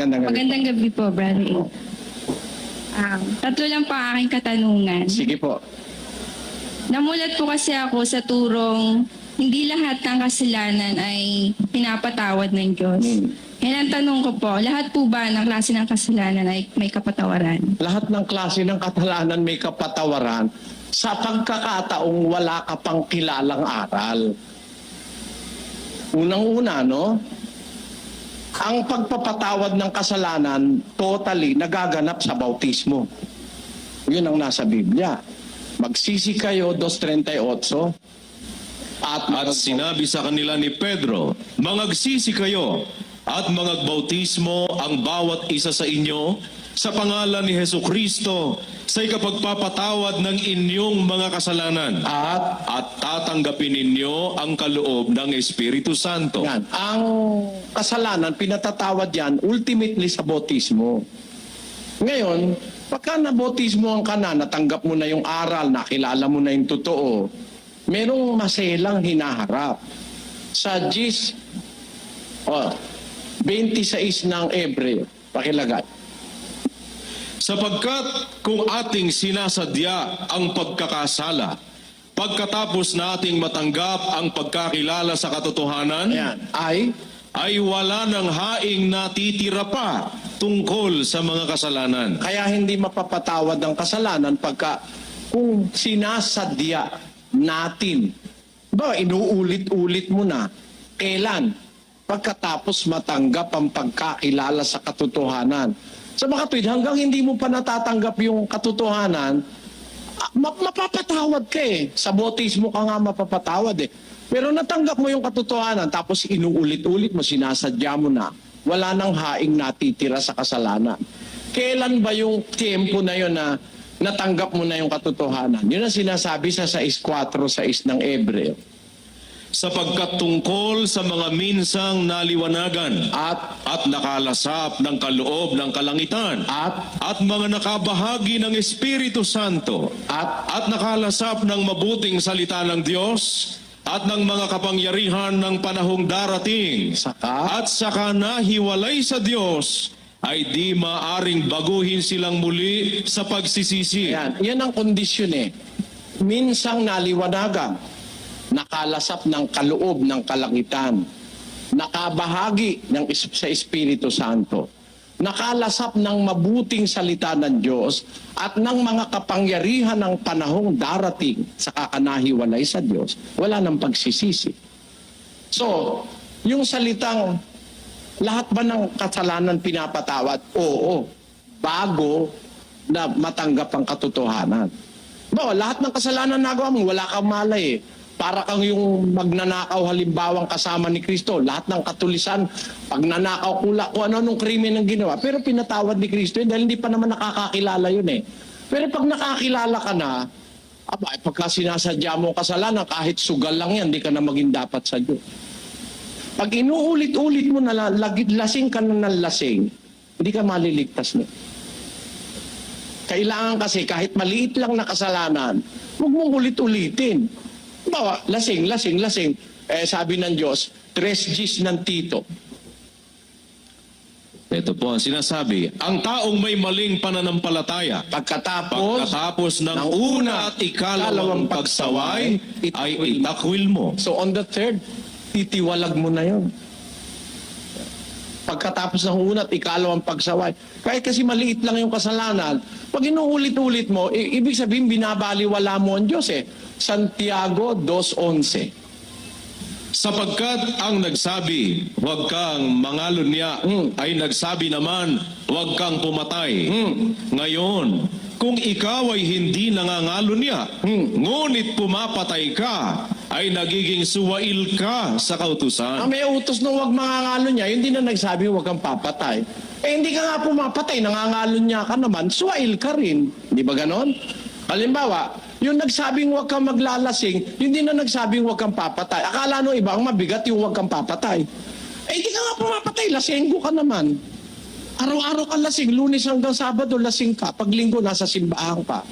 Magandang gabi. Magandang gabi po, brother. Tatlo lang po ang aking katanungan. Sige po. Namulat po kasi ako sa turong hindi lahat ng kasalanan ay pinapatawad ng Diyos. Yan ang tanong ko po, lahat po ba ng klase ng kasalanan ay may kapatawaran? Lahat ng klase ng kasalanan may kapatawaran sa pagkakataong wala ka pang kilalang aral. Unang-una, no? Ang pagpapatawad ng kasalanan totally nagaganap sa bautismo. Yun ang nasa Biblia. Magsisi kayo, 2:38. At sinabi sa kanila ni Pedro, mangagsisi kayo at mangagbautismo ang bawat isa sa inyo sa pangalan ni Hesukristo sa ikapagpapatawad ng inyong mga kasalanan at tatanggapin ninyo ang kaloob ng Espiritu Santo. Yan. Ang kasalanan, pinatatawad yan ultimately sa bautismo. Ngayon, pagka nabautismohan ka na, natanggap mo na yung aral, nakilala mo na yung totoo, merong maselang hinaharap. Sa 26 ng Ebreo, pakilagay. Sapagkat kung ating sinasadya ang pagkakasala, pagkatapos nating matanggap ang pagkakilala sa katotohanan, Ayan. ay wala ng haing natitira pa tungkol sa mga kasalanan. Kaya hindi mapapatawad ang kasalanan pagka kung sinasadya natin. Ba, inuulit-ulit mo na. Kailan? Pagkatapos matanggap ang pagkakilala sa katotohanan. Sa mga kapatid, hanggang hindi mo pa natatanggap yung katotohanan, mapapatawad ka eh. Sa bautismo ka nga mapapatawad eh. Pero natanggap mo yung katotohanan, tapos inuulit-ulit mo, sinasadya mo na, wala nang haing natitira sa kasalanan. Kailan ba yung tiempo na yun na natanggap mo na yung katotohanan? Yun ang sinasabi sa 6:4 ng Ebreo. Sapagkat tungkol sa mga minsang naliwanagan at nakalasap ng kaloob ng kalangitan at mga nakabahagi ng Espiritu Santo at nakalasap ng mabuting salita ng Diyos at ng mga kapangyarihan ng panahong darating at saka nahiwalay sa Diyos, ay di maaring baguhin silang muli sa pagsisisi. Yan ang kondisyon eh. Minsang naliwanagan, nakalasap ng kaloob ng kalangitan, nakabahagi sa Espiritu Santo, nakalasap ng mabuting salita ng Diyos at ng mga kapangyarihan ng panahong darating sa kakanahiwalay sa Diyos, wala nang pagsisisi. So, yung salitang lahat ba ng kasalanan pinapatawad? Oo, bago na matanggap ang katotohanan. Lahat ng kasalanan nagawa mo, wala kang malay eh. Para kang yung magnanakaw halimbawang kasama ni Kristo. Lahat ng katulisan, pag nanakaw kung ano-anong krimen ang ginawa. Pero pinatawad ni Kristo dahil hindi pa naman nakakakilala yun eh. Pero pag nakakilala ka na, pagka sinasadya mo kasalanan, kahit sugal lang yan, hindi ka na maging dapat sa Diyos. Pag inuulit-ulit mo na lasing ka na ng lasing, hindi ka maliligtas na. Kailangan kasi kahit maliit lang na kasalanan, huwag mong ulit-ulitin. Bawa, lasing. Sabi ng Diyos, 3 Gs ng tito. Ito po ang sinasabi, ang taong may maling pananampalataya, pagkatapos ng una at ikalawang pagsaway, ay itakwil mo. So on the third, titiwalag mo na yon. Pagkatapos ng una at ikalawang pagsaway. Kahit kasi maliit lang yung kasalanan, pag inuulit-ulit mo, ibig sabihin binabaliwala mo ang Diyos eh. Santiago 2:11. Sapagkat ang nagsabi, huwag kang mangalunya, ay nagsabi naman, huwag kang pumatay. Ngayon, kung ikaw ay hindi nangangalunya, ngunit pumapatay ka, ay nagiging suwail ka sa kautusan. May utos na huwag mangangalunya, hindi na nagsabi huwag kang papatay. Hindi ka nga pumapatay, nangangalunya ka naman, suwail ka rin. Di ba ganon? Halimbawa, yung nagsabing huwag kang maglalasing, hindi na nagsabing huwag kang papatay. Akala no iba, ang mabigat yung huwag kang papatay. Hindi ka nga pumapatay, lasenggo ka naman. Araw-araw ka lasing, Lunes hanggang Sabado lasing ka, pag Linggo nasa simbahan ka.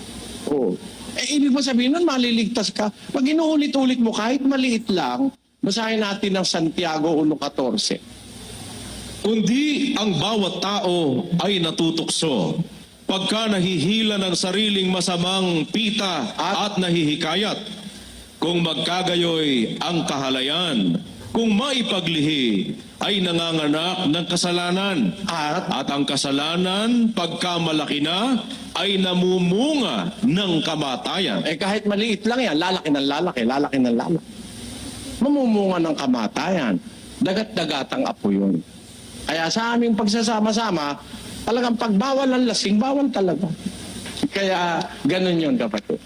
Oo. Ibig mo sabihin nun, maliligtas ka. Pag inuulit-ulit mo, kahit maliit lang, basahin natin ng Santiago 1:14. kundi ang bawat tao ay natutukso pagka nahihila ng sariling masamang pita at nahihikayat. Kung magkagayoy ang kahalayan, kung maipaglihi ay nanganganak ng kasalanan. At ang kasalanan, pagka malaki na, ay namumunga ng kamatayan. Kahit maliit lang yan, lalaki ng lalaki, lalaki ng lalaki. Mamumunga ng kamatayan. Dagat-dagatang apo yun. Kaya sa aming pagsasama-sama, talagang pagbawal ang lasing, bawal talaga. Kaya ganun yun, kapatid.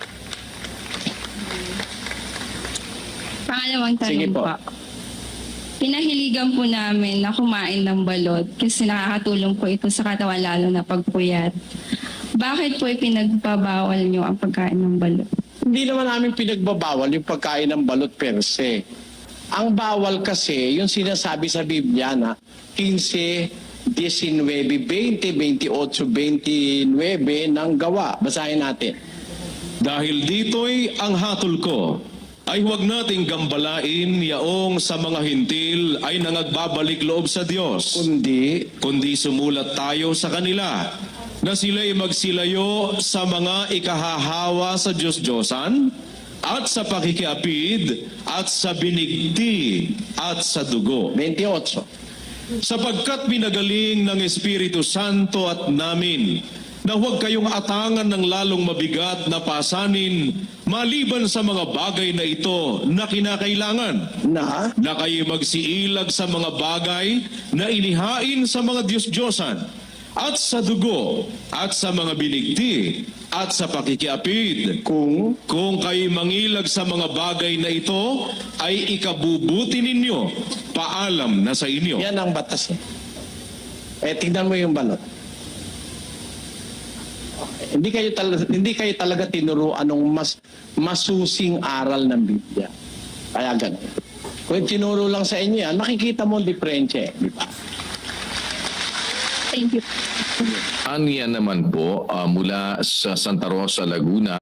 Pangalawang Sige tanong po. po. Pinahiligan po namin na kumain ng balot kasi nakakatulong po ito sa katawan lalo na pagpuyat. Bakit po ipinagbabawal nyo ang pagkain ng balot? Hindi naman namin pinagbabawal yung pagkain ng balot per se. Ang bawal kasi, yung sinasabi sa Biblia na 15, 19, 20, 28, 29 ng gawa. Basahin natin. Dahil dito'y ang hatol ko, ay huwag nating gambalain yaong sa mga hintil ay nangagbabalik loob sa Diyos. Kundi sumulat tayo sa kanila na sila'y magsilayo sa mga ikahahawa sa Diyos-Diyosan at sa pakikiapid at sa binigti at sa dugo. 28. Sapagkat pinagaling ng Espiritu Santo at namin na huwag kayong atangan ng lalong mabigat na pasanin maliban sa mga bagay na ito na kinakailangan. Na kayo magsiilag sa mga bagay na inihain sa mga Diyos-Diyosan at sa dugo at sa mga binigti at sa pakikiapid. Kung kayo mangilag sa mga bagay na ito ay ikabubuti ninyo, paalam na sa inyo. Yan ang batas. Tignan mo yung balot. Hindi kayo talaga tinuruan ng masusing aral ng Biblia. Kaya ganun. Kung tinuro lang sa inyo yan, makikita mo ang diferensya. Di ba? Thank you. Aniya naman po mula sa Santa Rosa, Laguna.